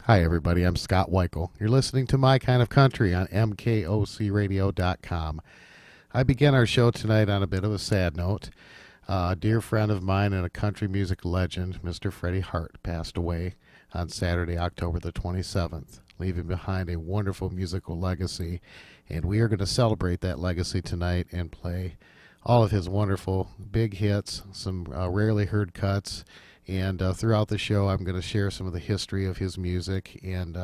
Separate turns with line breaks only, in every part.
Hi, everybody. I'm Scott Wikle. You're listening to My Kind of Country on mkocradio.com. I begin our show tonight on a bit of a sad note. A dear friend of mine and a country music legend, Mr. Freddie Hart, passed away on Saturday, October the 27th, leaving behind a wonderful musical legacy. And we are going to celebrate that legacy tonight and play all of his wonderful big hits, some rarely heard cuts. And throughout the show, I'm going to share some of the history of his music, and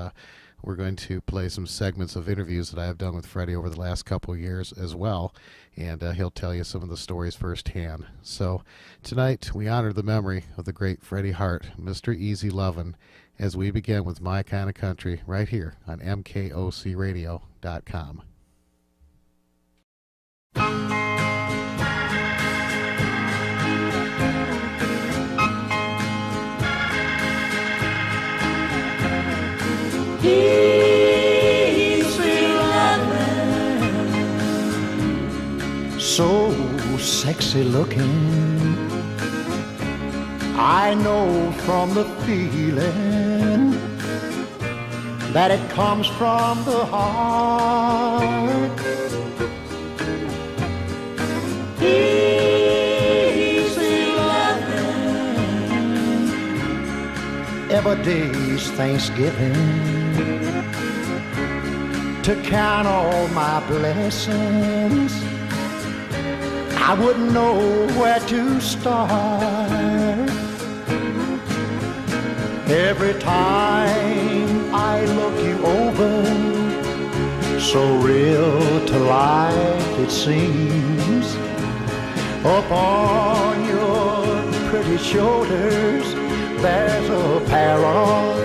we're going to play some segments of interviews that I have done with Freddie over the last couple of years as well, and he'll tell you some of the stories firsthand. So tonight, we honor the memory of the great Freddie Hart, Mr. Easy Lovin', as we begin with My Kind of Country right here on mkocradio.com.
Easy loving, so sexy looking. I know from the feeling that it comes from the heart. Easy loving, every day's Thanksgiving, to count all my blessings. I wouldn't know where to start. Every time I look you over, so real to life it seems. Upon your pretty shoulders, there's a pair of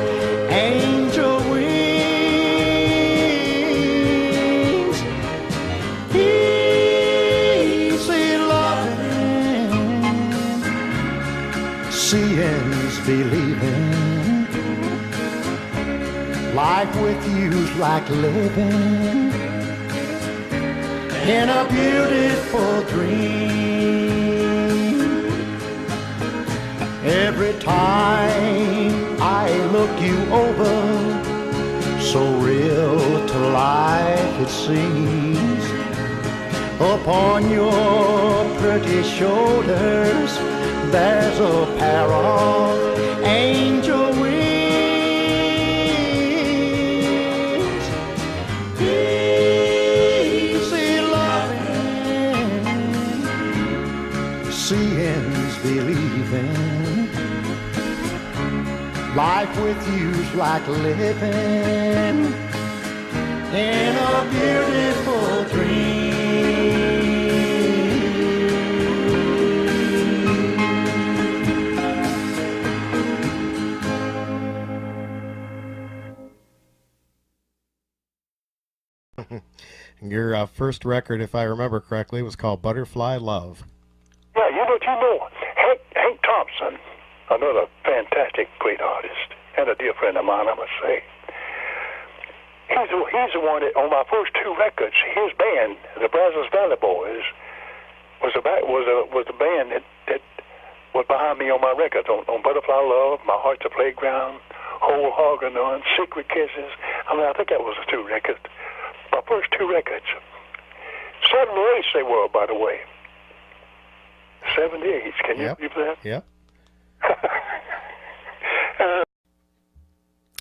angel wings. Easy loving, seeing's believing. Life with you's like living in a beautiful dream. Every time I look you over, so real to life it seems. Upon your pretty shoulders, there's a pair of angel wings. Easy loving, seeing's believing. Life with you's like living in a beautiful dream.
Your first record, if I remember correctly, was called Butterfly Love.
Yeah, you know, Hank Thompson, another fantastic, great artist, and a dear friend of mine, I must say. He's the one that, on my first two records, his band, the Brazos Valley Boys, was the band that was behind me on my records, on Butterfly Love, My Heart's a Playground, Whole Hog and None, Secret Kisses. I think that was the two records. My first two records. 78 they were, by the way. 78. Can you believe that?
Yep.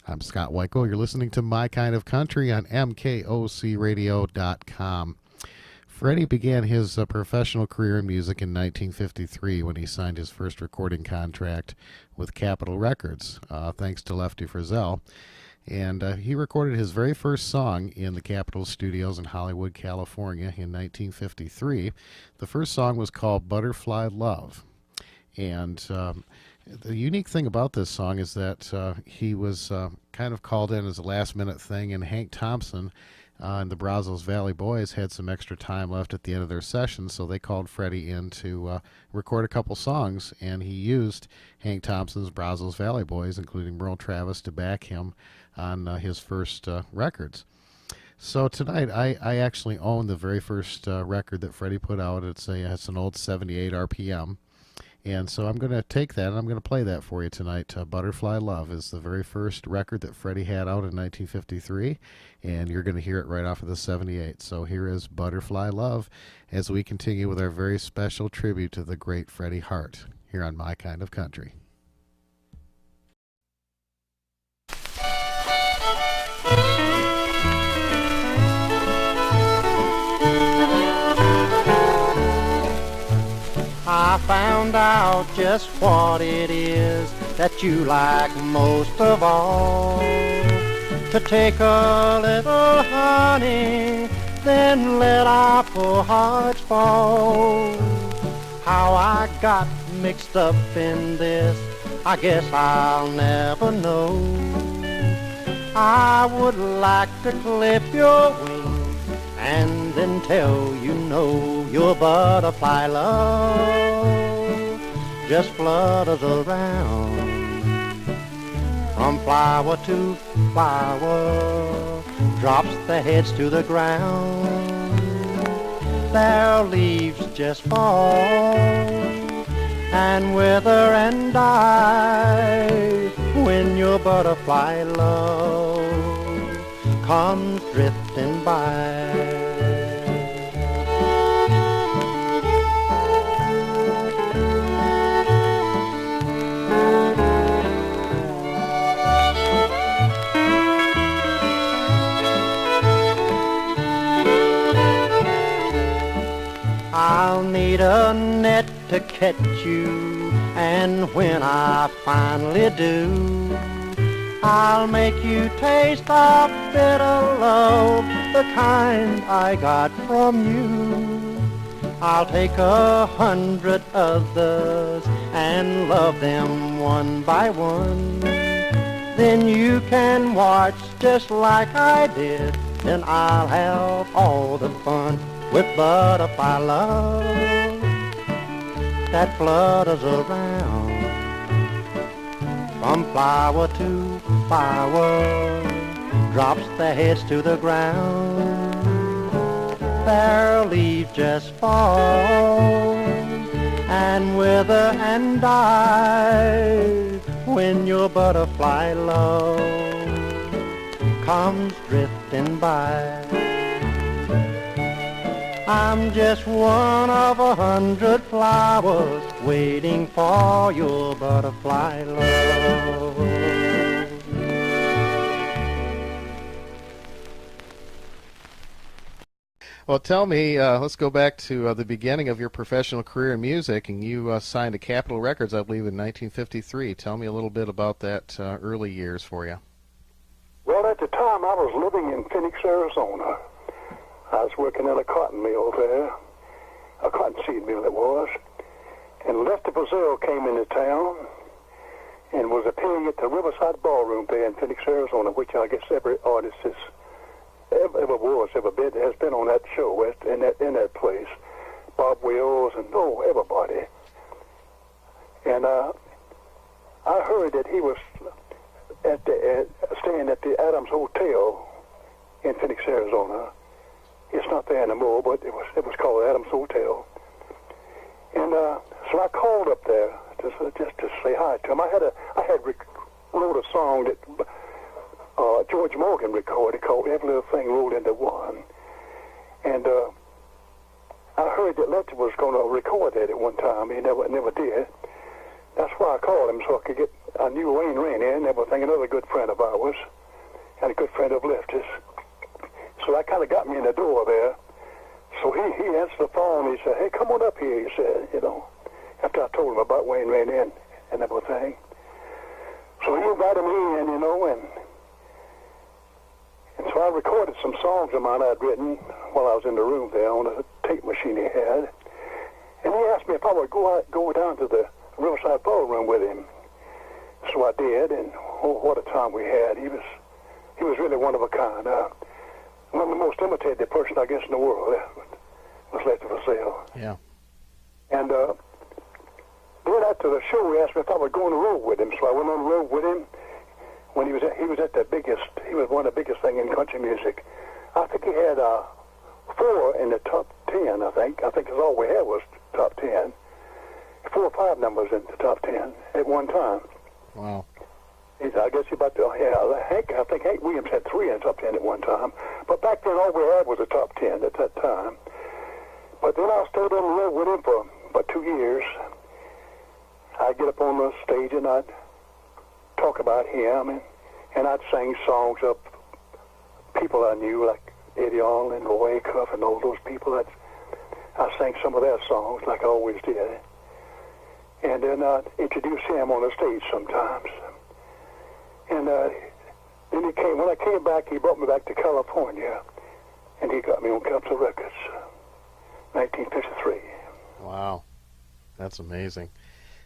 I'm Scott Wikle. You're listening to My Kind of Country on mkocradio.com. Freddie began his professional career in music in 1953 when he signed his first recording contract with Capitol Records, thanks to Lefty Frizzell. And he recorded his very first song in the Capitol Studios in Hollywood, California in 1953. The first song was called Butterfly Love. And the unique thing about this song is that he was kind of called in as a last-minute thing, and Hank Thompson and the Brazos Valley Boys had some extra time left at the end of their session, so they called Freddie in to record a couple songs, and he used Hank Thompson's Brazos Valley Boys, including Merle Travis, to back him on his first records. So tonight, I actually own the very first record that Freddie put out. It's an old 78 RPM, And so I'm going to take that and I'm going to play that for you tonight. Butterfly Love is the very first record that Freddie had out in 1953, and you're going to hear it right off of the 78. So here is Butterfly Love as we continue with our very special tribute to the great Freddie Hart here on My Kind of Country.
I found out just what it is that you like most of all. To take a little honey, then let our poor hearts fall. How I got mixed up in this, I guess I'll never know. I would like to clip your wings and then tell you no, your butterfly love just flutters around from flower to flower, drops their heads to the ground. Their leaves just fall and wither and die when your butterfly love comes drifting by. I'll need a net to catch you, and when I finally do, I'll make you taste of bitter love, the kind I got from you. I'll take 100 others and love them one by one. Then you can watch just like I did, then I'll have all the fun with butterfly love that flutters around from flower to flower, drops their heads to the ground. Their leaves just fall and wither and die when your butterfly love comes drifting by. I'm just one of 100 flowers waiting for your butterfly love.
Well, tell me, let's go back to the beginning of your professional career in music, and you signed to Capitol Records, I believe, in 1953. Tell me a little bit about that early years for you.
Well, at the time, I was living in Phoenix, Arizona. I was working at a cotton mill there, a cotton seed mill it was, and Lefty Frizzell came into town and was appearing at the Riverside Ballroom there in Phoenix, Arizona, which I guess every artist has ever been, has been on that show in that place. Bob Wills and everybody. And I heard that he was staying at the Adams Hotel in Phoenix, Arizona. It's not there anymore, but it was called Adams Hotel. And so I called up there just to say hi to him. I had wrote a song that George Morgan recorded called Every Little Thing Rolled Into One. And I heard that Lefty was going to record that at one time. He never did. That's why I called him, so I could get. I knew Wayne Rainey and everything, another good friend of ours, and a good friend of Lefty's. So that kind of got me in the door there. So he answered the phone. He said, "Hey, come on up here," he said, after I told him about Wayne Rainey and everything. So he invited me in, and so I recorded some songs of mine I'd written while I was in the room there on a tape machine he had. And he asked me if I would go down to the Riverside Ballroom with him. So I did, and what a time we had. He was really one of a kind. One of the most imitated person, I guess, in the world was Lefty Frizzell.
Yeah.
And then after the show, he asked me if I would go on the road with him. So I went on the road with him when he was at the biggest. He was one of the biggest thing in country music. I think he had 4 in the top 10. I think that's all we had was top 10. 4 4 or 5 numbers in the top 10 at one time.
Wow.
I guess about I think Hank Williams had 3 in the top 10 at one time. But back then, all we had was a top 10 at that time. But then I stayed on the road with him for about 2 years. I'd get up on the stage and I'd talk about him, and I'd sing songs of people I knew, like Eddie Arnold and Roy Cuff and all those people. I sang some of their songs like I always did. And then I'd introduce him on the stage sometimes. And then when I came back, he brought me back to California, and he got me on Capitol Records, 1953.
Wow, that's amazing.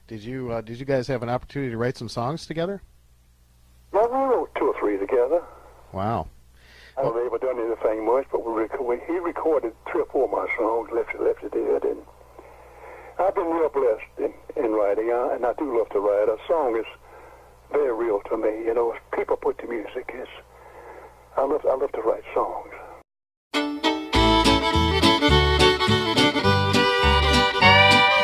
Did you guys have an opportunity to write some songs together?
Yeah, we wrote 2 or 3 together.
Wow.
I haven't ever done anything much, but he recorded 3 or 4 of my songs, Lefty did, and I've been real blessed in writing, and I do love to write. A song is very real to me, you know. People put the music. I love to write songs.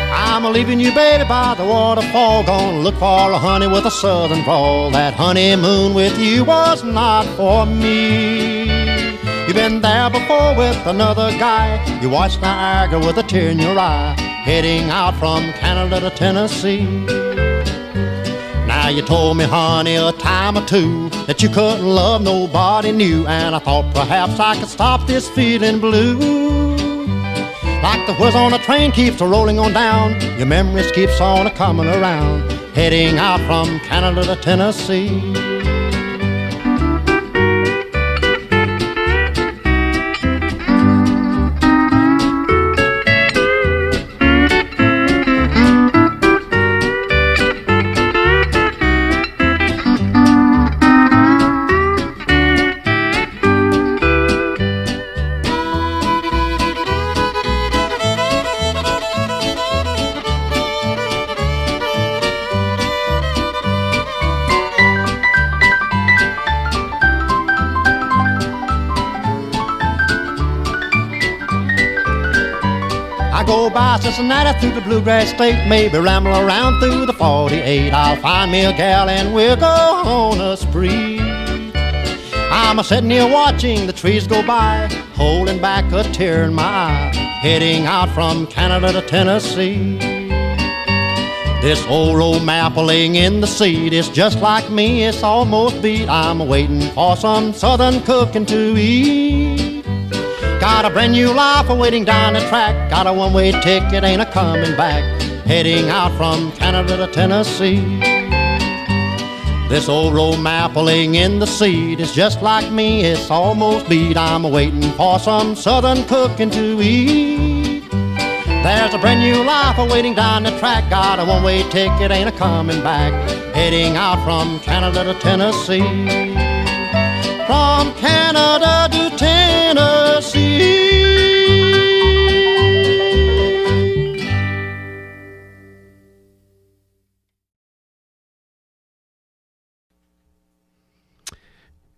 I'm leaving you, baby, by the waterfall. Gonna look for a honey with a southern drawl. That honeymoon with you was not for me. You've been there before with another guy. You watched Niagara with a tear in your eye, heading out from Canada to Tennessee. Now you told me, honey, a time or two that you couldn't love nobody new, and I thought perhaps I could stop this feeling blue. Like the wheels on a train keeps rolling on down, your memories keeps on coming around, heading out from Canada to Tennessee. Go by Cincinnati through the Bluegrass State, maybe ramble around through the 48. I'll find me a gal and we'll go on a spree. I'm a-sitting here watching the trees go by, holding back a tear in my eye, heading out from Canada to Tennessee. This old road map laying in the seat is just like me, it's almost beat. I'm waiting for some southern cooking to eat. Got a brand new life waiting down the track, got a one-way ticket, ain't a-coming back, heading out from Canada to Tennessee. This old road map laying in the seat is just like me, it's almost beat. I'm waiting for some southern cooking to eat. There's a brand new life waiting down the track, got a one-way ticket, ain't a-coming back, heading out from Canada to Tennessee. From Canada to Tennessee.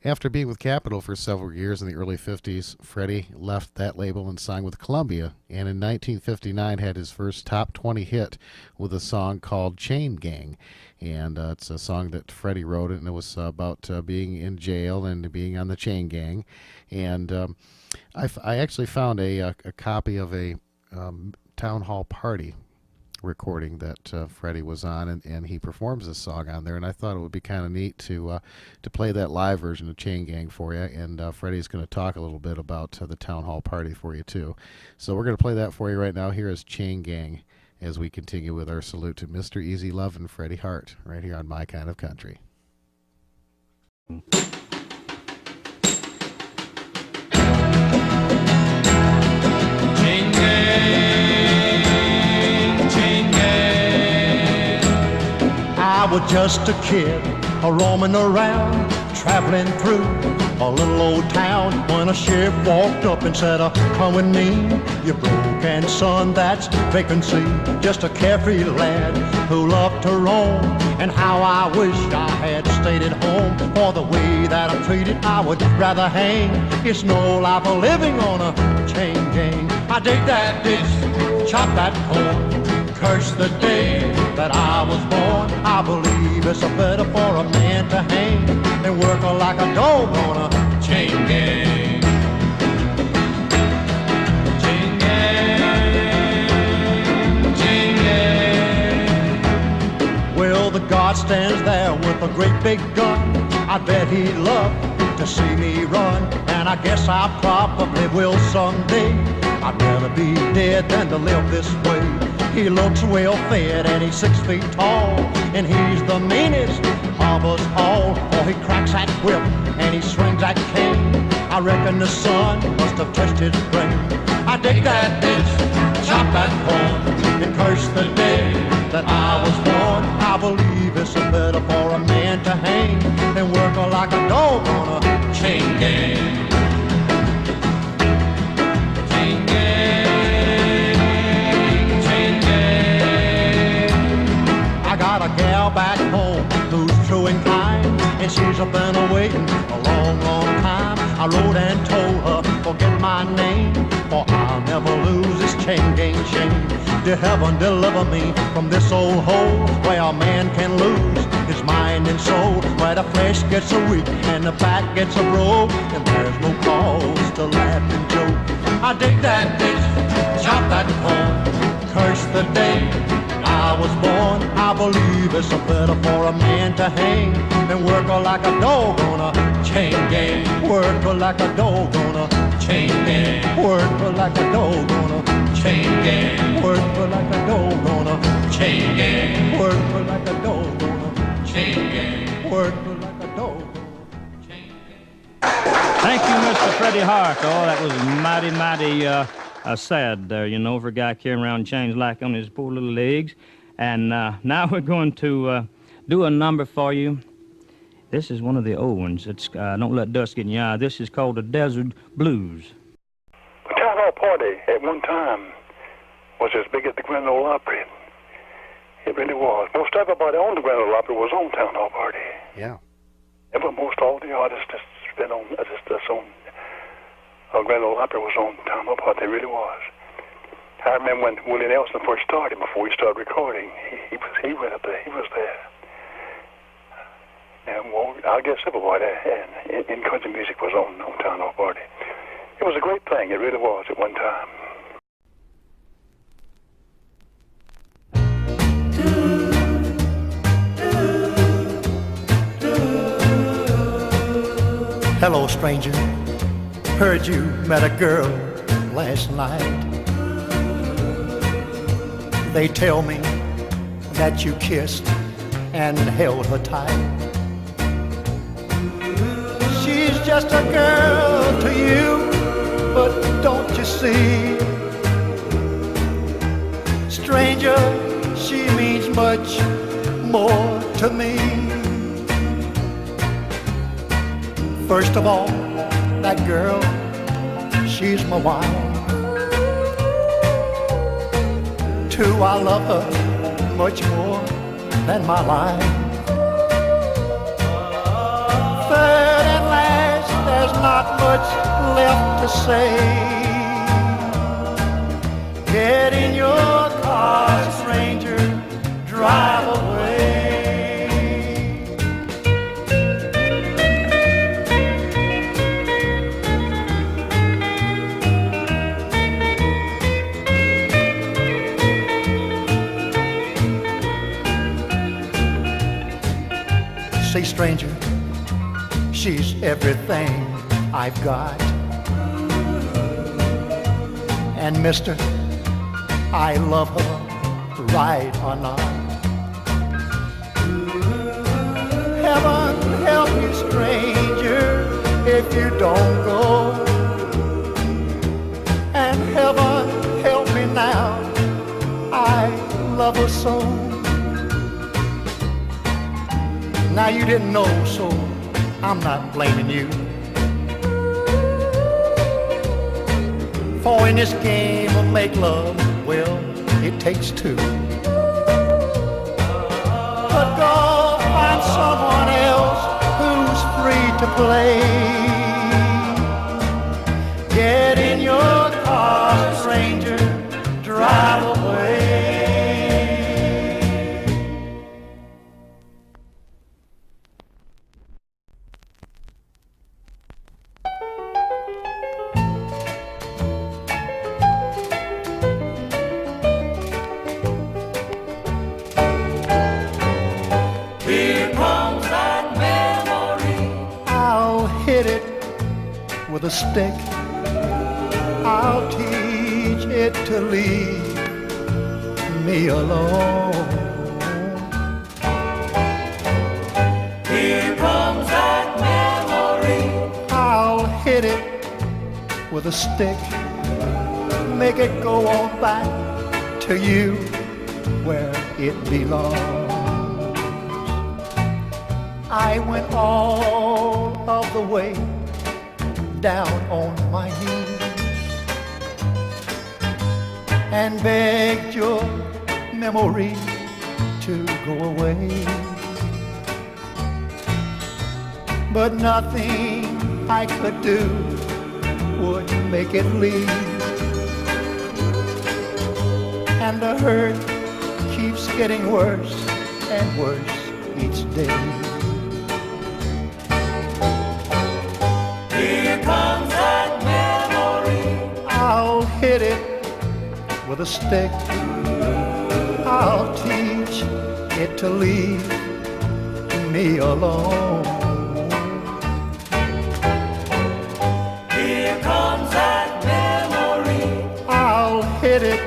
After being with Capitol for several years in the early 50s, Freddie left that label and signed with Columbia, and in 1959 had his first top 20 hit with a song called Chain Gang. And it's a song that Freddie wrote, and it was about being in jail and being on the chain gang. And I actually found a copy of a town hall party recording that Freddie was on, and he performs this song on there. And I thought it would be kind of neat to play that live version of Chain Gang for you. And Freddie's going to talk a little bit about the town hall party for you too. So we're going to play that for you right now. Here is Chain Gang, as we continue with our salute to Mr. Easy Love and Freddie Hart, right here on My Kind of Country.
Chain gang, chain gang.
I was just a kid, roaming around, traveling through a little old town, when a sheriff walked up and said, come with me, you broken son, that's vacancy. Just a carefree lad who loved to roam, and how I wish I had stayed at home. For the way that I'm treated, I would rather hang. It's no life of living on a chain gang. I dig that ditch, chop that corn, curse the day that I was born. I believe it's better for a man to hang than work like a dog on a chain gang. Chain gang, chain gang. Well, the God stands there with a great big gun. I bet he'd love to see me run, and I guess I probably will someday. I'd rather be dead than to live this way. He looks well fed and he's 6 feet tall, and he's the meanest of us all. Oh, he cracks that whip and he swings that cane. I reckon the sun must have touched his brain. I dig that ditch, chop that corn, and curse the day that I was born. I believe it's better for a man to hang than work like a dog on a chain gang. Chain gang, chain gang. I got a gal back home who's true and kind, and she's been waiting a long, long time. I wrote and told her, forget my name, for I'll never lose this chain gang shame. To heaven deliver me from this old hole where a man can lose his mind and soul, where the flesh gets a weak and the back gets a broke, and there's no cause to laugh and joke. I dig that ditch, chop that corn, curse the day I was born. I believe it's better for a man to hang than work like a dog on a chain gang. Work like a dog on a chain gang. Work like a dog on a chain gang. Work like a dog on a chain gang. Work like a dog on a chain gang. Work like a dog on a chain gang.
Thank you, Mr. Freddie Hart. Oh, that was mighty, sad there, you know, for a guy carrying around chains like on his poor little legs. And now we're going to do a number for you. This is one of the old ones. It's Don't Let Dusk Get in Your Eye. This is called the Desert Blues.
The town hall party at one time was as big as the Grand Ole Opry. It really was. Most everybody on the Grand Ole Opry was on town hall party.
Yeah.
Most all the artists that's been on, that's on Grand Ole Opry was on town hall party. It really was. I remember when Willie Nelson first started, before he started recording, he went up there, he was there. And well, I guess everybody in country music was on Town Hall Party. It was a great thing, it really was at one time.
Hello, stranger. Heard you met a girl last night. They tell me that you kissed and held her tight. She's just a girl to you, but don't you see? Stranger, she means much more to me. First of all, that girl, she's my wife. Two, I love her much more than my life. Third and last, there's not much left to say. Get in your car, stranger, drive away. See, stranger, she's everything I've got. And mister, I love her, right or not. Heaven help you, stranger, if you don't go. And heaven help me now, I love her so. Now you didn't know, so I'm not blaming you. For in this game of make love, well, it takes two. But go find someone else who's free to play. Get in your car, stranger, drive away. with a stick. I'll teach it to leave me alone.
Here comes that memory.
I'll hit it with a stick, make it go on back to you where it belongs. I went all of the way down on my knees and begged your memory to go away. But nothing I could do would make it leave. And the hurt keeps getting worse and worse each day.
Here comes that memory.
I'll hit it with a stick. I'll teach it to leave me alone.
Here comes that memory.
I'll hit it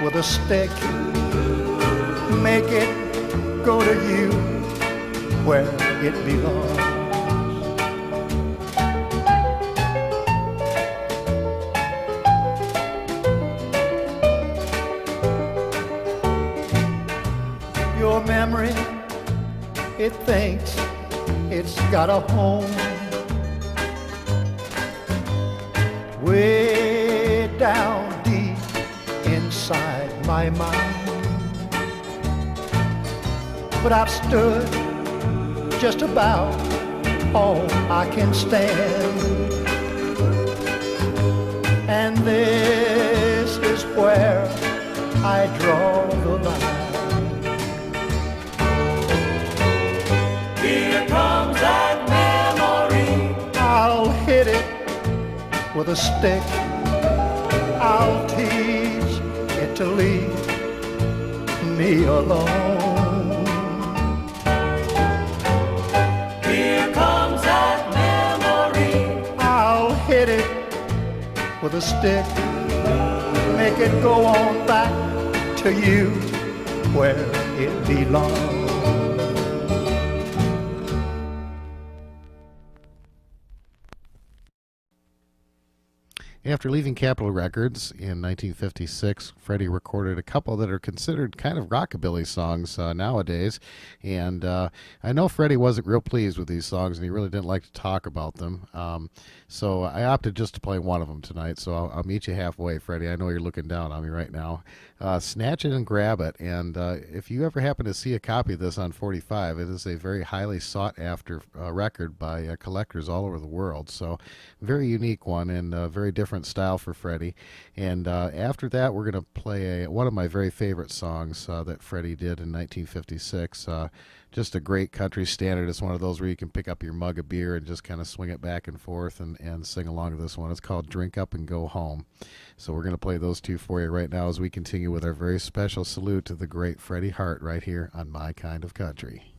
with a stick, make it go to you where it belongs. Your memory, it thinks it's got a home way down deep inside my mind. But I've stood just about all I can stand, and this is where I draw the line.
Here comes that memory.
I'll hit it with a stick. I'll teach it to leave me alone.
Here comes that memory.
I'll hit it with a stick, make it go on back to you where it belongs.
After leaving Capitol Records in 1956, Freddie recorded a couple that are considered kind of rockabilly songs nowadays. And I know Freddie wasn't real pleased with these songs, and he really didn't like to talk about them. So I opted just to play one of them tonight. So I'll meet you halfway, Freddie. I know you're looking down on me right now. Snatch It and Grab It. And if you ever happen to see a copy of this on 45, it is a very highly sought-after record by collectors all over the world. So very unique one and very different style for Freddie. And after that, we're going to play one of my very favorite songs that Freddie did in 1956. Just a great country standard. It's one of those where you can pick up your mug of beer and just kind of swing it back and forth and sing along to this one. It's called Drink Up and Go Home. So we're going to play those two for you right now as we continue with our very special salute to the great Freddie Hart right here on My Kind of Country.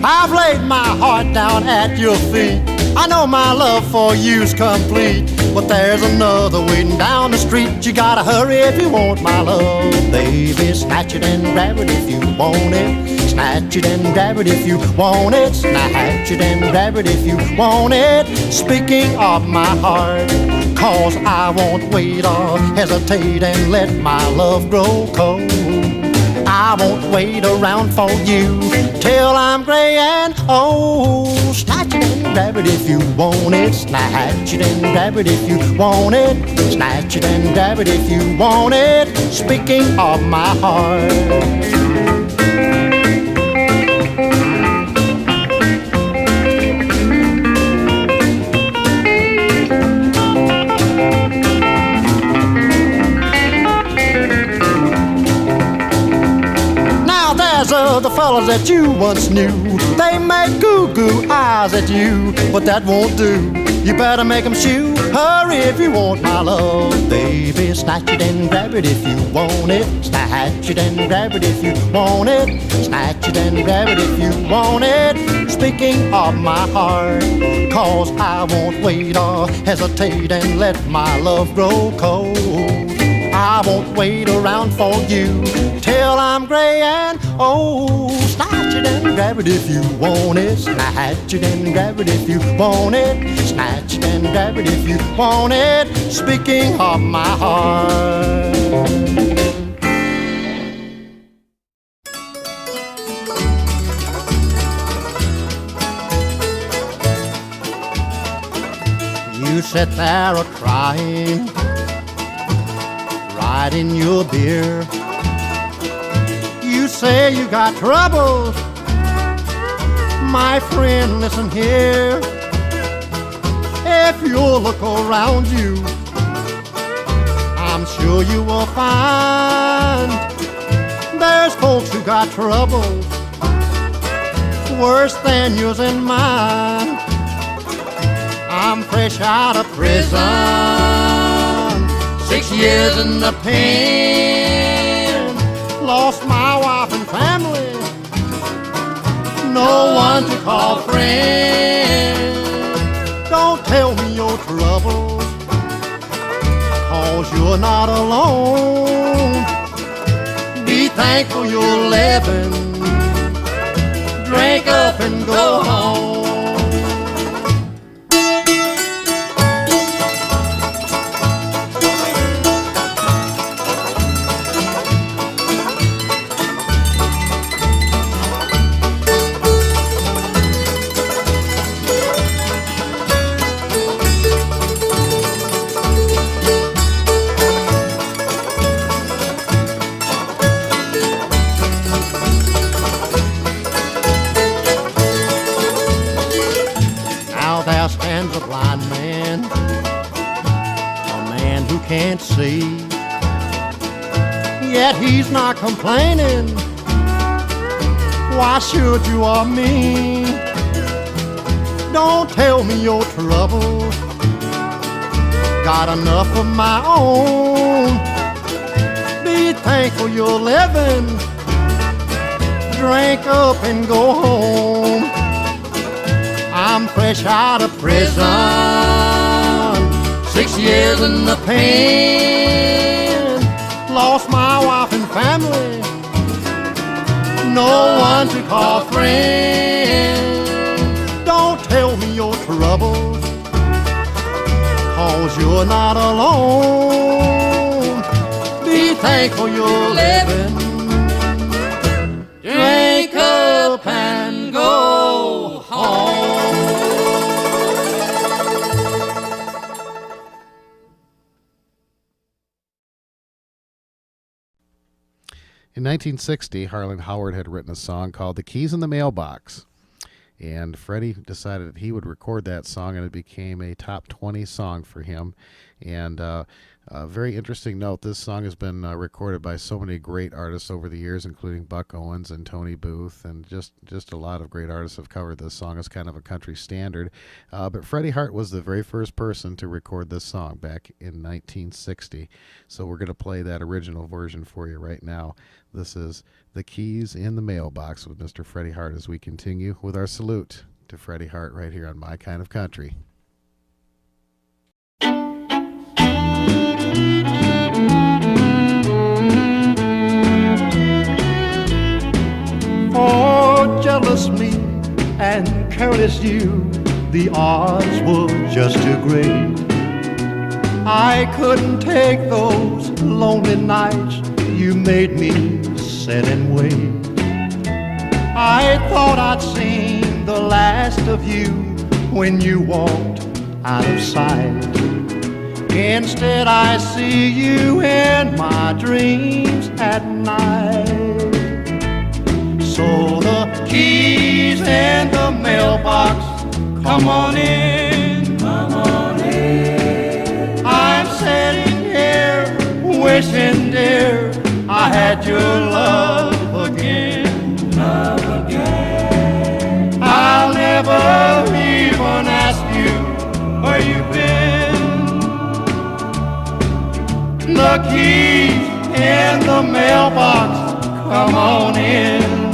I've laid my heart down at your feet. I know my love for you's complete, but there's another waiting down the street. You gotta hurry if you want my love, baby. Snatch it and grab it if you want it. Snatch it and grab it if you want it. Snatch it and grab it if you want it. Speaking of my heart, cause I won't wait or hesitate and let my love grow cold. I won't wait around for you till I'm gray and old. Snatch it and grab it if you want it. Snatch it and grab it if you want it. Snatch it and grab it if you want it. Speaking of my heart. The fellas that you once knew, they make goo-goo eyes at you, but that won't do. You better make 'em shoe. Hurry if you want my love. Baby, snatch it and grab it if you want it. Snatch it and grab it if you want it. Snatch it and grab it if you want it. Speaking of my heart, 'cause I won't wait or hesitate and let my love grow cold. I won't wait around for you till I'm gray and old. Snatch it and grab it if you want it. Snatch it and grab it if you want it. Snatch it and grab it if you want it. Speaking of my heart. You sit there a-crying, right in your beer. You say you got troubles. My friend, listen here. If you look around you, I'm sure you will find there's folks who got troubles worse than yours and mine. I'm fresh out of prison, 6 years in the pen. Lost my wife and family, no one to call friend. Don't tell me your troubles, 'cause you're not alone. Be thankful you're living. Drink up and go home. Can't see, yet he's not complaining. Why should you or me? Don't tell me your troubles, got enough of my own. Be thankful you're living. Drink up and go home. I'm fresh out of prison, 6 years in the pen. Lost my wife and family, no one to call friend. Don't tell me your troubles, 'cause you're not alone. Be thankful you're living. Drink up and go home.
In 1960, Harlan Howard had written a song called The Keys in the Mailbox. And Freddie decided that he would record that song, and it became a top 20 song for him. And a very interesting note, this song has been recorded by so many great artists over the years, including Buck Owens and Tony Booth, and just a lot of great artists have covered this song as kind of a country standard. But Freddie Hart was the very first person to record this song back in 1960. So we're going to play that original version for you right now. This is The Keys in the Mailbox with Mr. Freddie Hart as we continue with our salute to Freddie Hart right here on My Kind of Country.
For jealous me and careless you, the odds were just too great. I couldn't take those lonely nights you made me sit and wait. I thought I'd seen the last of you when you walked out of sight. Instead I see you in my dreams at night. So the keys in the mailbox, come on in, come on in. I'm sitting here wishing, dear, I had your love again, love again. I'll never even ask you, are The keys in the mailbox, come on in.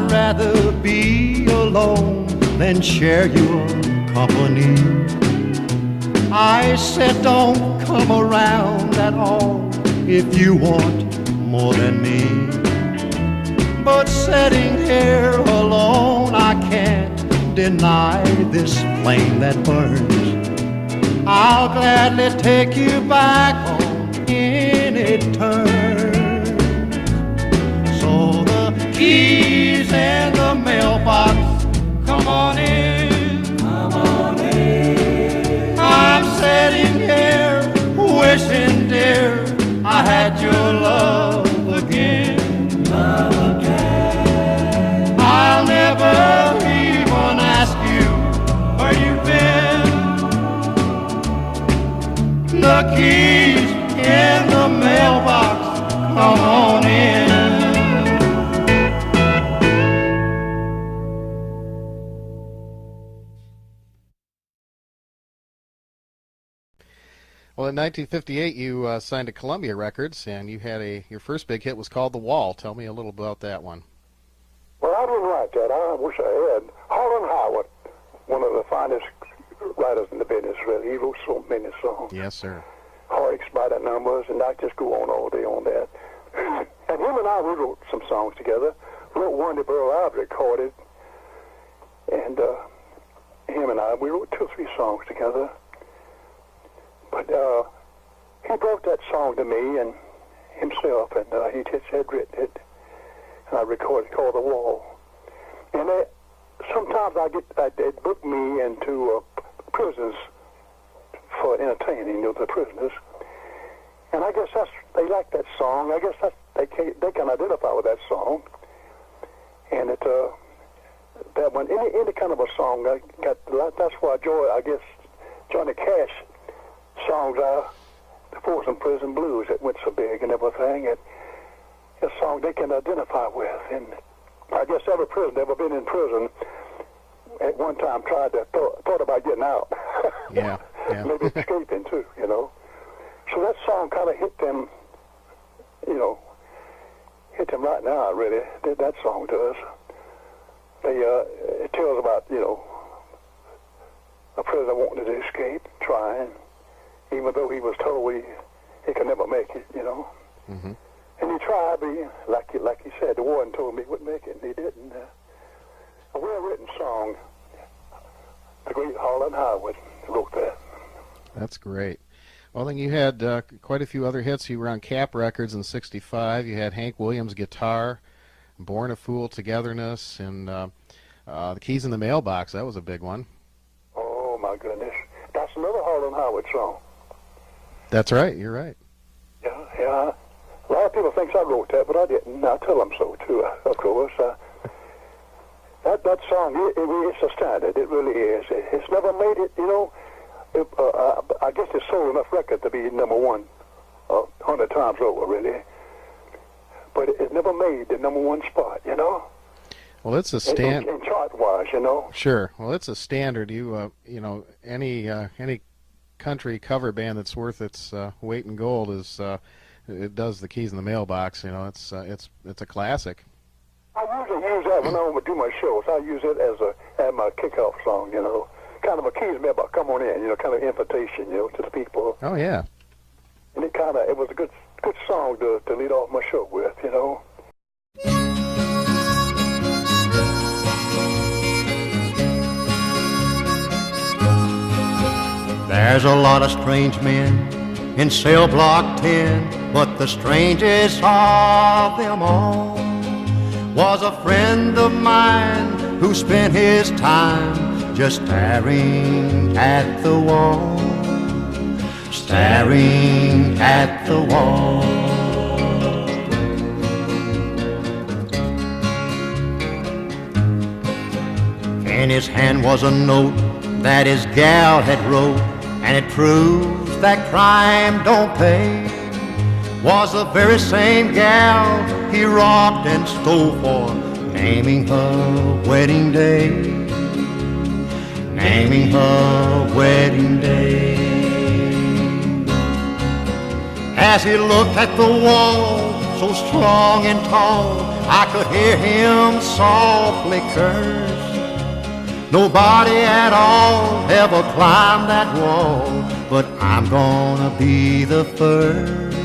Rather be alone than share your company. I said don't come around at all if you want more than me. But sitting here alone, I can't deny this flame that burns. I'll gladly take you back on any turn. So the keys in the mailbox, come on in. Come on in. I'm sitting here wishing, dear, I had your love again. Love again. I'll never even ask you where you've been. The keys in the mailbox, come on in.
Well, in 1958, you signed to Columbia Records, and you had your first big hit was called "The Wall." Tell me a little about that one.
Well, I didn't write that. I wish I had. Harlan Howard, one of the finest writers in the business, really. He wrote so many songs.
Yes, sir.
Heartaches by the numbers, and I just go on all day on that. And him and I, we wrote some songs together. Wrote one that Burl Ives recorded, and him and I, we wrote 2 or 3 songs together. But he brought that song to me and himself, and he just had written it, and I recorded it called "The Wall." And sometimes they book me into prisons for entertaining the prisoners, and I guess they like that song. I guess they can identify with that song, and that one any kind of a song I got. That's why Johnny Cash songs are the Folsom Prison Blues that went so big and everything, and a song they can identify with. And I guess every prisoner ever been in prison at one time thought about getting out.
Yeah.
Maybe escaping too, you know. So that song kind of hit them right now, really. That song does. It tells about, a prisoner wanting to escape, trying, even though he was told he could never make it,
Mm-hmm.
And he tried, but like he said, the warden told me he wouldn't make it, and he didn't. A well-written song. The great Harlan Howard wrote that.
That's great. Well, then you had quite a few other hits. You were on Cap Records in '65. You had Hank Williams' Guitar, Born a Fool, Togetherness, and The Keys in the Mailbox. That was a big one.
Oh, my goodness. That's another Harlan Howard song.
That's right. You're right.
Yeah. A lot of people think I wrote that, but I didn't. I tell them so, too, of course. That song, it's a standard. It really is. It's never made it, I guess it's sold enough record to be number 1 100 times over, really. But it never made the number 1 spot,
Well, it's a standard.
In chart-wise,
Sure. Well, it's a standard. Any country cover band that's worth its weight in gold it does The Keys in the Mailbox. It's a classic.
I usually use that when I do my shows. I use it as my kickoff song, kind of a Keys Mailbox, come on in, kind of invitation, to the people.
Oh yeah.
And it was a good song to lead off my show with,
There's a lot of strange men in cell block 10, but the strangest of them all was a friend of mine who spent his time just staring at the wall. staring at the wall. In his hand was a note that his gal had wrote, and it proves that crime don't pay. Was the very same gal he robbed and stole for, naming her wedding day, naming her wedding day. As he looked at the wall, so strong and tall, I could hear him softly curse. Nobody at all ever climbed that wall, but I'm gonna be the first.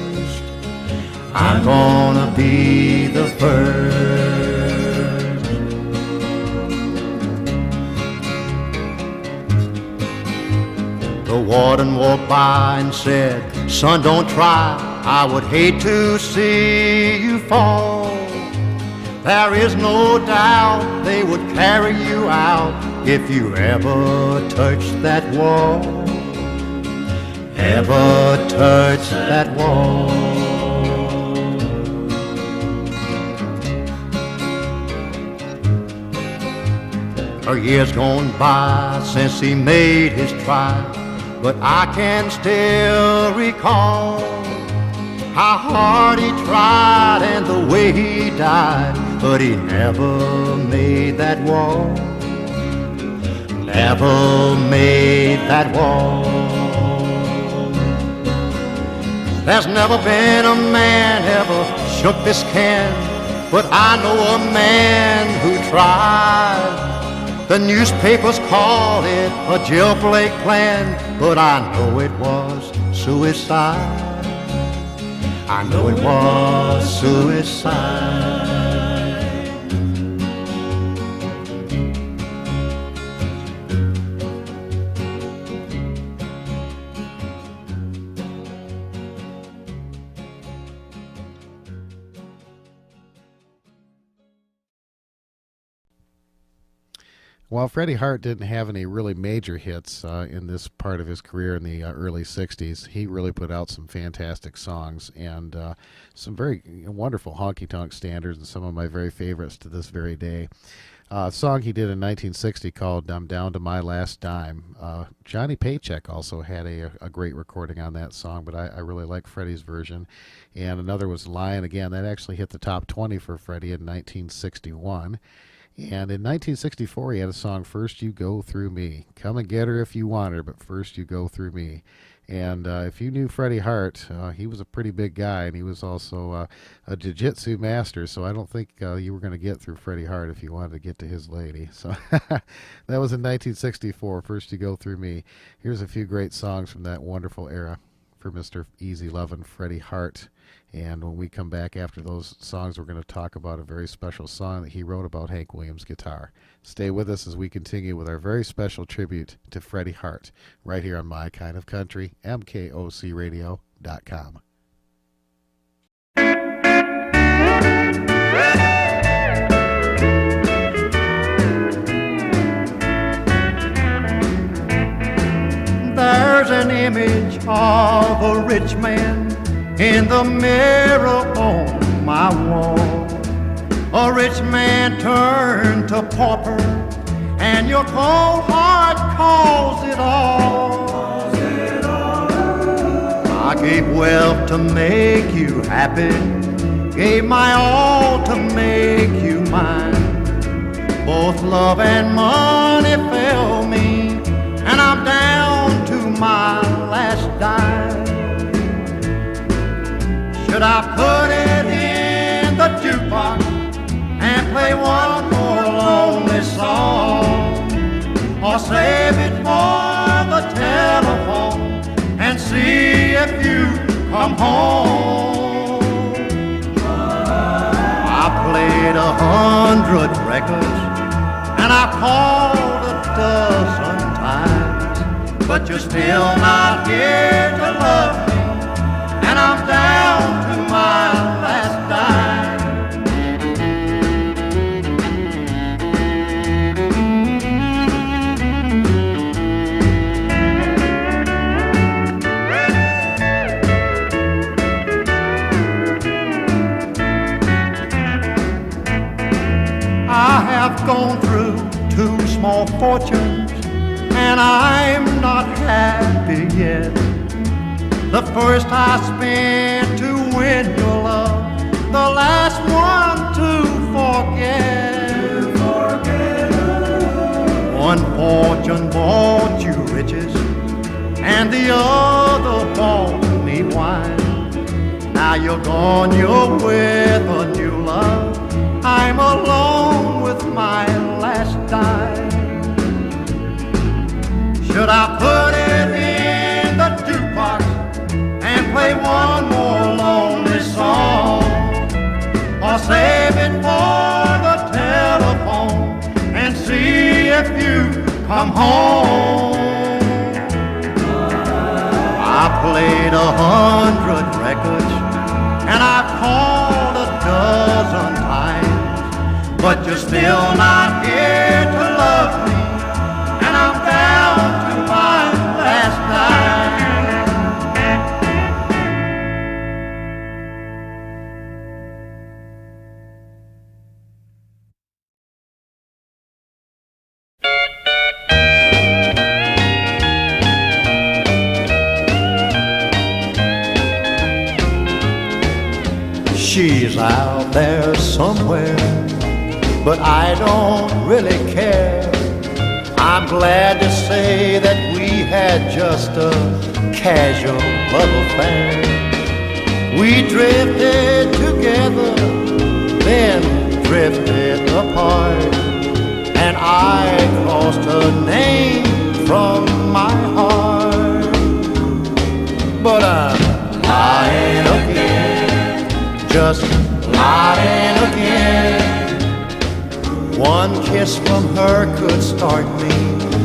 I'm gonna be the first. The warden walked by and said, "Son, don't try. I would hate to see you fall. There is no doubt they would carry you out if you ever touch that wall, ever touch that wall." A year's gone by since he made his trial, but I can still recall how hard he tried and the way he died, but he never made that wall, never made that wall. There's never been a man ever shook this can, but I know a man who tried. The newspapers call it a jailbreak plan, but I know it was suicide. I know it was suicide.
While Freddie Hart didn't have any really major hits in this part of his career in the early 60s, he really put out some fantastic songs and some very wonderful honky-tonk standards and some of my very favorites to this very day. A song he did in 1960 called "I'm Down to My Last Dime." Johnny Paycheck also had a great recording on that song, but I really like Freddie's version. And another was "Lion Again." That actually hit the top 20 for Freddie in 1961. And in 1964, he had a song, "First You Go Through Me." Come and get her if you want her, but first you go through me. And if you knew Freddie Hart, he was a pretty big guy, and he was also a jiu-jitsu master, so I don't think you were going to get through Freddie Hart if you wanted to get to his lady. So that was in 1964, "First You Go Through Me." Here's a few great songs from that wonderful era for Mr. Easy Lovin' Freddie Hart. And when we come back after those songs, we're going to talk about a very special song that he wrote about Hank Williams' guitar. Stay with us as we continue with our very special tribute to Freddie Hart right here on My Kind of Country, MKOCRadio.com.
There's an image of a rich man in the mirror on my wall. A rich man turned to pauper, and your cold heart calls it all. I gave wealth to make you happy, gave my all to make you mine. Both love and money fail me, and I'm down to my last dime. Should I put it in the jukebox and play one more lonely song, or save it for the telephone and see if you come home? I played 100 records and I called a dozen times, but you're still not here to love me, and I'm down to my last dime. gone through two small fortunes, and I'm not happy yet. The first I spent to win your love, the last one to forget. One fortune bought you riches, and the other bought me wine. Now you're gone, you're with a new love. I'm alone with my last dime. Should I put it in the jukebox and play one more lonely song, or save it for the telephone and see if you come home? I played 100 records and I've called a dozen times, but you're still not here to love me, and I'm down to my last dime. She's out there somewhere, but I don't really care. I'm glad to say that we had just a casual love affair. We drifted together, then drifted apart, and I crossed her name from my heart. But I'm lying again, just lying again. One kiss from her could start me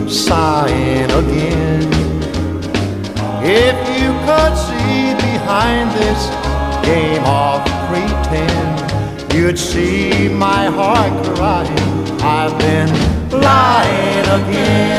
sighing again. If you could see behind this game of pretend, you'd see my heart crying, I've been lying again.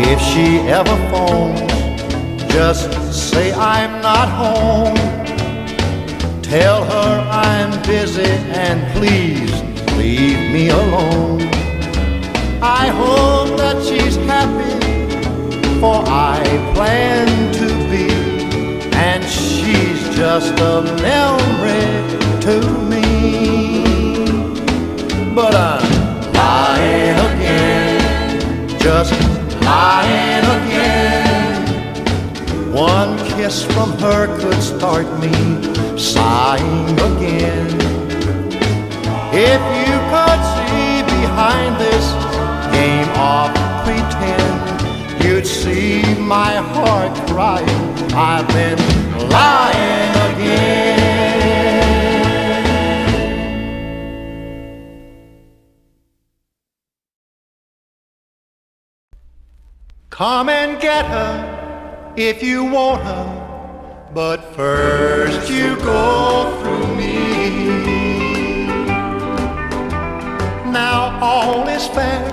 If she ever phones, just say I'm not home. Tell her I'm busy and please leave me alone. I hope that she's happy, for I plan to be, and she's just a memory to me. But I'm lying again, just lying again. One kiss from her could start me sighing again. If you could see behind this game of pretend, you'd see my heart crying, I've been lying again. Come and get her if you want her, but first you go through me. Now all is fair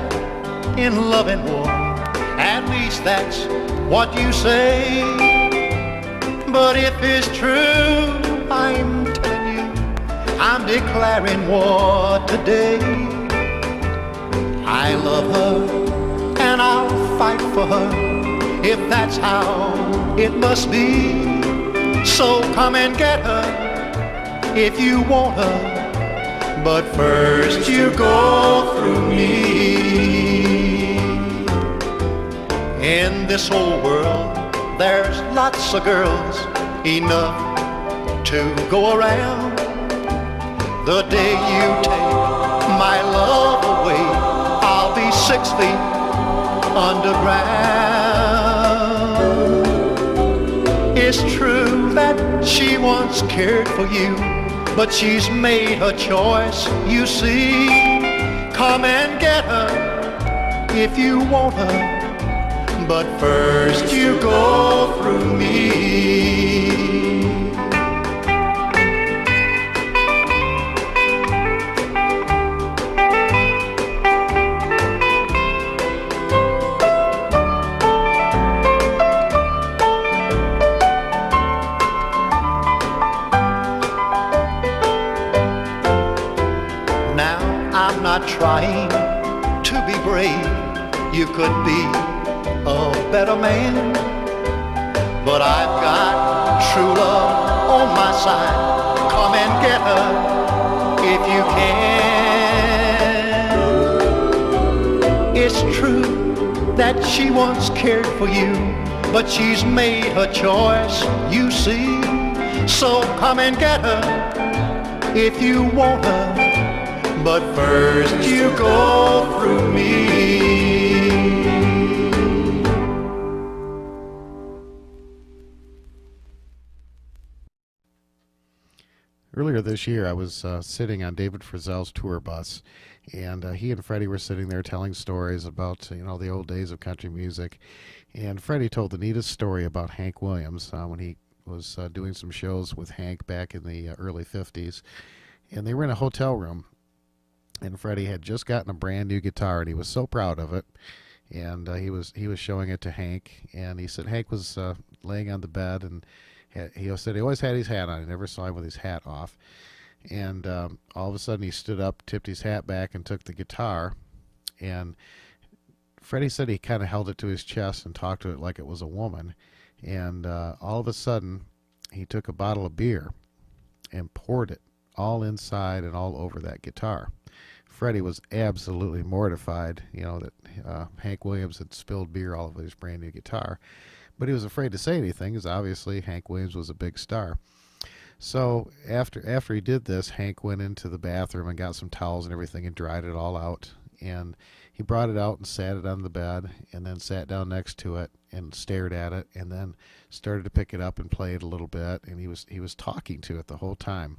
in love and war, at least that's what you say. But if it's true, I'm telling you, I'm declaring war today. I love her and I'll fight for her, if that's how it must be. So come and get her if you want her, but first you go through me. In this whole world, there's lots of girls, enough to go around. The day you take my love away, I'll be 6 feet underground. It's true that she once cared for you, but she's made her choice, you see. come and get her if you want her. But first you go through me. Now I'm not trying to be brave. You could be a better man, but I've got true love on my side. Come and get her if you can. It's true that she once cared for you, but she's made her choice, you see. So come and get her if you want her, but first you go through me.
Earlier this year, I was sitting on David Frizzell's tour bus, and he and Freddie were sitting there telling stories about the old days of country music. And Freddie told the neatest story about Hank Williams when he was doing some shows with Hank back in the early 50s. And they were in a hotel room, and Freddie had just gotten a brand new guitar, and he was so proud of it. And he was showing it to Hank, and he said Hank was laying on the bed, and he said he always had his hat on. He never saw him with his hat off. And all of a sudden he stood up, tipped his hat back, and took the guitar. And Freddie said he kind of held it to his chest and talked to it like it was a woman. And all of a sudden he took a bottle of beer and poured it all inside and all over that guitar. Freddie was absolutely mortified, that Hank Williams had spilled beer all over his brand new guitar. But he was afraid to say anything, because obviously Hank Williams was a big star. So after he did this, Hank went into the bathroom and got some towels and everything and dried it all out. And he brought it out and sat it on the bed, and then sat down next to it and stared at it, and then started to pick it up and play it a little bit. And he was talking to it the whole time.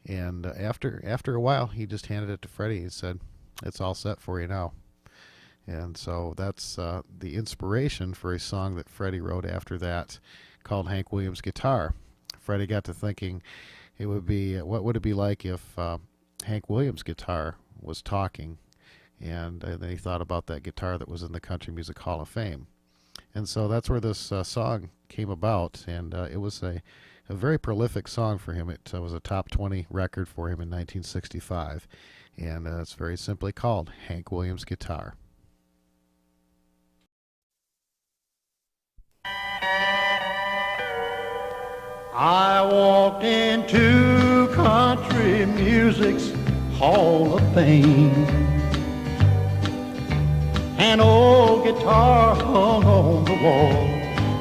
And after a while, he just handed it to Freddie and said, "It's all set for you now." And so that's the inspiration for a song that Freddie wrote after that, called Hank Williams Guitar. Freddie got to thinking, what would it be like if Hank Williams guitar was talking? And then he thought about that guitar that was in the Country Music Hall of Fame. And so that's where this song came about, and it was a very prolific song for him. It was a top 20 record for him in 1965, and it's very simply called Hank Williams Guitar.
I walked into country music's Hall of Fame. An old guitar hung on the wall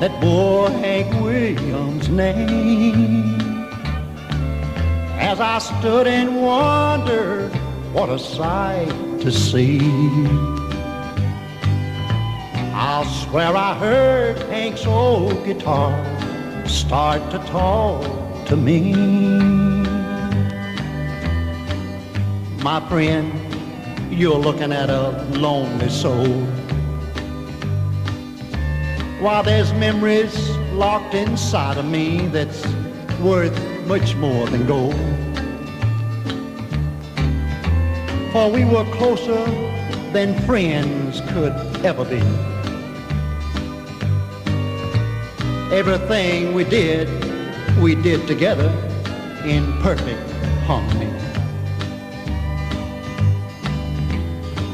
that bore Hank Williams' name. As I stood and wondered, what a sight to see. I'll swear I heard Hank's old guitar start to talk to me. My friend, you're looking at a lonely soul, while there's memories locked inside of me that's worth much more than gold. For we were closer than friends could ever be. Everything we did together in perfect harmony.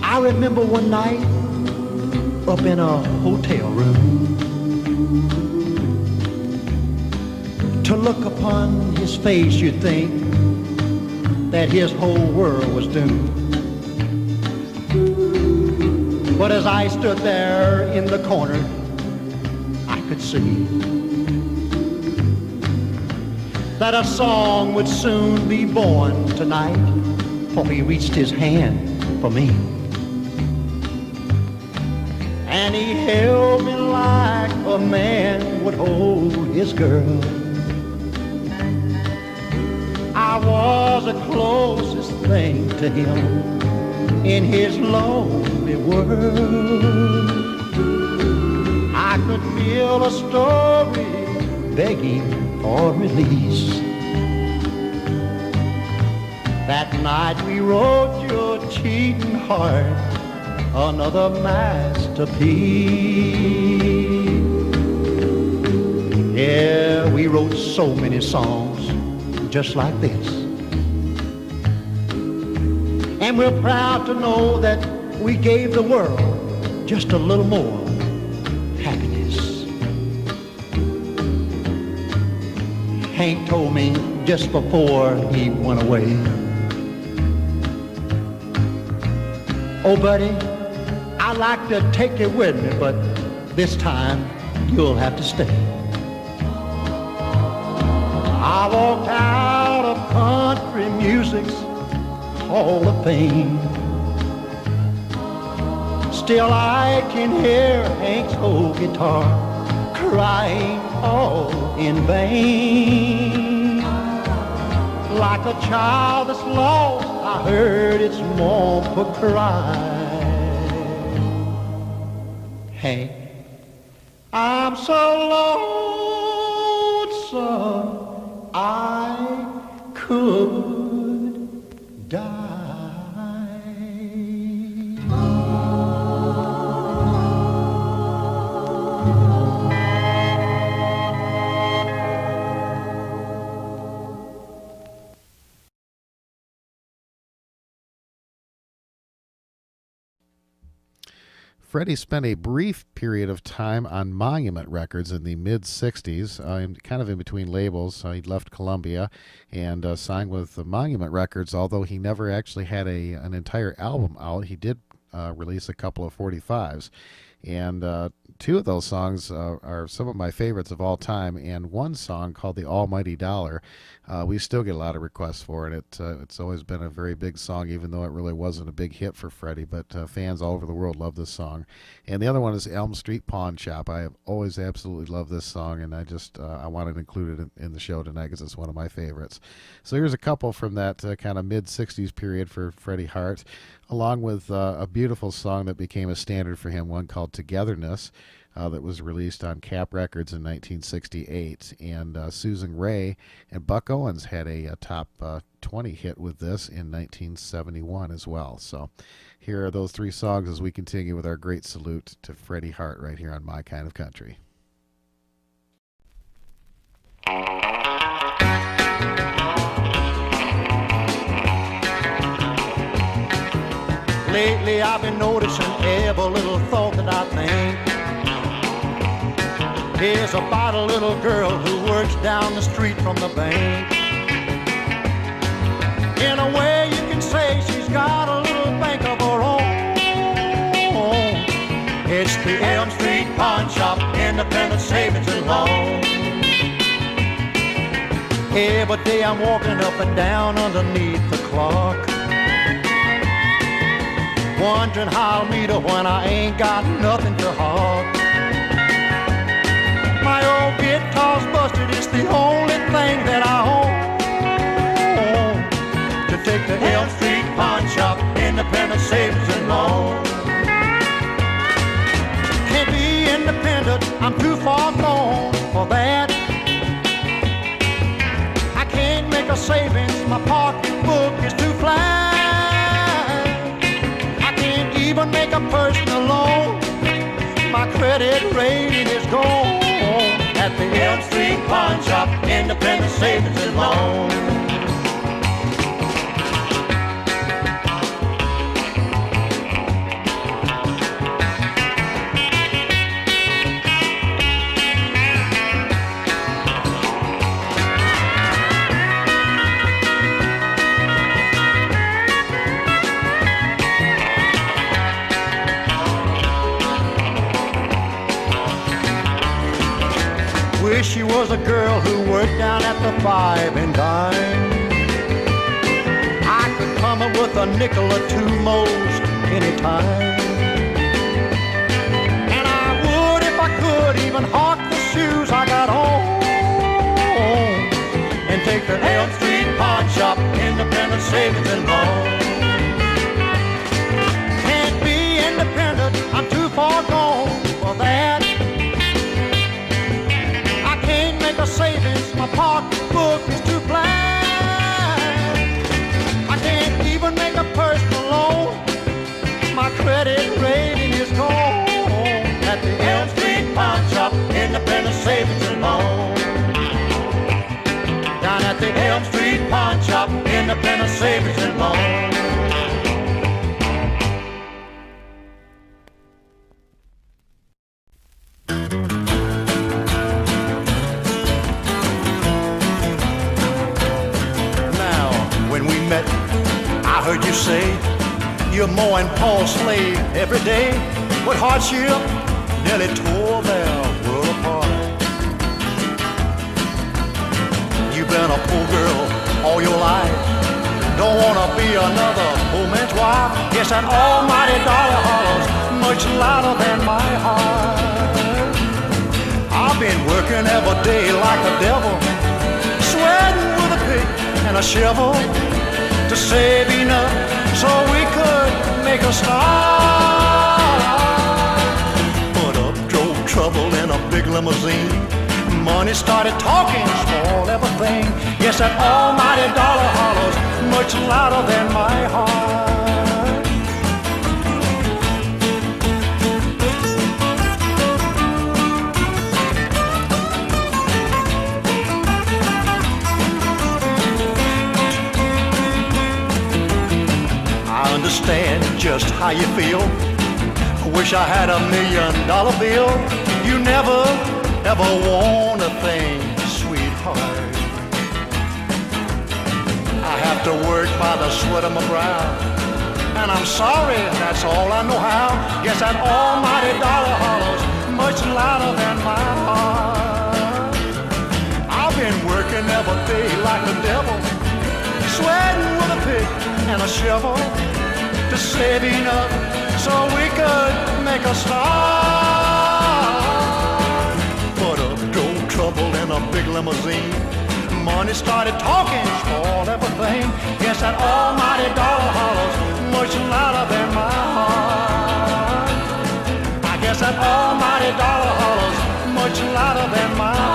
I remember one night up in a hotel room, to look upon his face you'd think that his whole world was doomed. But as I stood there in the corner, I could see that a song would soon be born tonight, for he reached his hand for me. And he held me like a man would hold his girl. I was the closest thing to him in his lonely world. I could feel a story begging for release. That night we wrote your cheating heart another masterpiece. Yeah, we wrote so many songs just like this. And we're proud to know that we gave the world just a little more happiness. Hank told me just before he went away, "Oh, buddy, I'd like to take you with me, but this time you'll have to stay." I walked out of country music's Hall of Fame. Still I can hear Hank's old guitar crying all in vain. Like a child that's lost, I heard its mournful cry. Hank, I'm so lonesome I could die.
Freddie spent a brief period of time on Monument Records in the mid-'60s, kind of in between labels. He left Columbia and signed with Monument Records, although he never actually had an entire album out. He did release a couple of 45s. And two of those songs are some of my favorites of all time, and one song called The Almighty Dollar, we still get a lot of requests for it. It's always been a very big song, even though it really wasn't a big hit for Freddie, but fans all over the world love this song. And the other one is Elm Street Pawn Shop. I have always absolutely loved this song, and I wanted to include it in the show tonight because it's one of my favorites. So here's a couple from that kind of mid-'60s period for Freddie Hart, along with a beautiful song that became a standard for him, one called Togetherness, that was released on Cap Records in 1968. And Susan Ray and Buck Owens had a top 20 hit with this in 1971 as well. So here are those three songs as we continue with our great salute to Freddie Hart right here on My Kind of Country.
Lately I've been noticing every little thought that I think is about a little girl who works down the street from the bank. In a way you can say she's got a little bank of her own. It's the Elm Street Pawn Shop, Independent Savings and Loan. Every day I'm walking up and down underneath the clock, wondering how I'll meet her when I ain't got nothing to hawk. My old guitar's busted, it's the only thing that I own. To take the Elm Street Pawn Shop, Independent Savings and Loan. Can't be independent, I'm too far gone for that. I can't make a savings, my pocketbook is too flat. Even make a personal loan, my credit rating is gone. At the Elm Street Pawn Shop, Independent Savings and Loan. Wish she was a girl who worked down at the 5 and dime. I could come up with a nickel or two most anytime. And I would if I could even hawk the shoes I got on and take the Elm Street Pawn Shop, Independent Savings and Loan. Elm Street pawn shop, independent savings and loan. Now, when we met, I heard you say you're mowing Paul's slave every day. What hardship nearly tore their world apart. You've been a poor girl all your life. Don't wanna be another poor man's wife. Yes, that almighty dollar hollers much louder than my heart. I've been working every day like the devil, sweating with a pick and a shovel to save enough so we could make a start. Put up, drove trouble in a big limousine. Money started talking, spoiled everything. Yes, that almighty dollar hollers much louder than my heart. I understand just how you feel. I wish I had $1 million bill. You never ever want a thing, sweetheart. I have to work by the sweat of my brow, and I'm sorry, that's all I know how. Yes, that almighty dollar hollers much louder than my heart. I've been working every day like the devil, sweating with a pick and a shovel to save enough so we could make a start. Put up, drove trouble in a big limousine. Money started talking, spoiled everything. Yes, that almighty dollar hollers much louder than my heart. I guess that almighty dollar hollers much louder than my heart.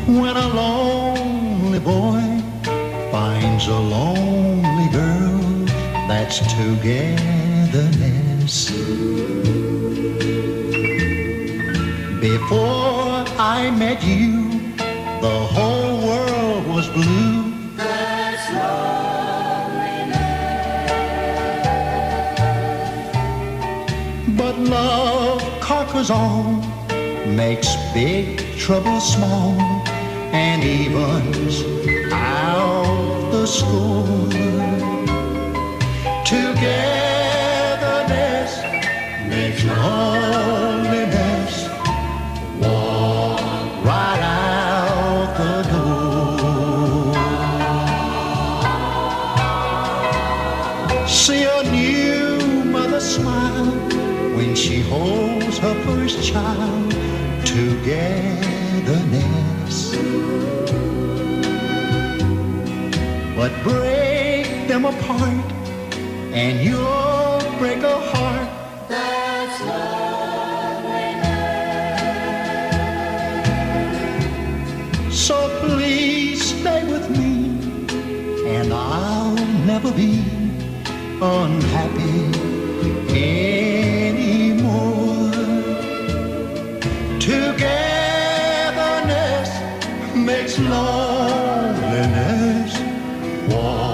When a lonely boy finds a lonely girl, that's togetherness. Before I met you, the whole world was blue. That's loneliness. But love conquers all, makes big trouble small, and evens out the score. Togetherness makes loneliness walk right out the door. See a new mother smile when she holds her first child. Togetherness. But break them apart and you'll break a heart. That's loneliness. So please stay with me and I'll never be unhappy anymore. Togetherness makes loneliness walk